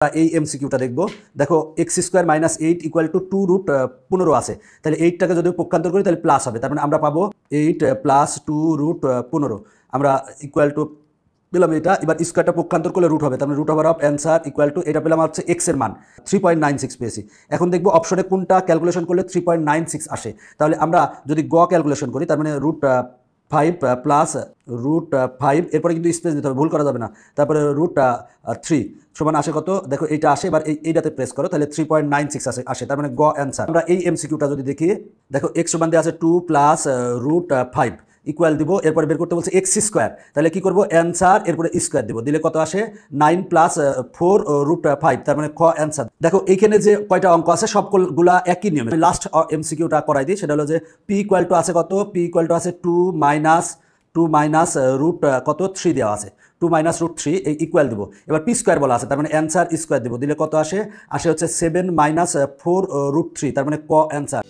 এই এমসিকিউটা দেখবো। দেখো x² - 8 = 2√15 আছে, তাহলে 8টাকে যদি পক্ষান্তর করি তাহলে প্লাস হবে, তার মানে আমরা পাবো 8 + 2√15 আমরা ইকুয়াল টু পেলাম এটা। এবার স্কোয়ারটা পক্ষান্তর করলে রুট হবে, তার মানে √অফ অ্যান্সার ইকুয়াল টু এটা পেলাম হচ্ছে x এর মান 3.96 পেয়েছি। এখন দেখবো অপশনে কোনটা ক্যালকুলেশন করলে 3.96 আসে। তাহলে আমরা যদি গ ক্যালকুলেশন করি, তার মানে √5 প্লাস √5, এরপরে কিন্তু স্পেস দিতে হবে, ভুল করা যাবে না। তারপরে √3 সমান আসে কত, দেখো এইটা আসে। এবার এইটাতে প্রেস করো, তাহলে 3.96 আসে, তার মানে গ অ্যান্সার। আমরা এই এমসিকিউটা যদি দেখি, দেখো x সমান দেওয়া আছে 2 প্লাস √5 ইকুয়াল দিব, এরপরে বের করতে বলছে x², তাহলে কি করবো অ্যান্সার এরপরে স্কোয়ার দিব, দিলে কত আসে 9 + 4√5, তার মানে খ অ্যান্সার। দেখো এইখানে যে কয়টা অঙ্ক আছে সবগুলা একই নিয়মে। লাস্ট এমসিকিউটা করাই দিই, সেটা হলো যে p = আছে কত, p = আছে 2 মাইনাস √3 দেওয়া আছে, 2 - √3 এই ইকুয়াল দিব। এবার p² বলা আছে, তার মানে অ্যান্সার স্কোয়ার দিব, দিলে কত আসে হচ্ছে 7 - 4√3, তার মানে ক অ্যান্সার।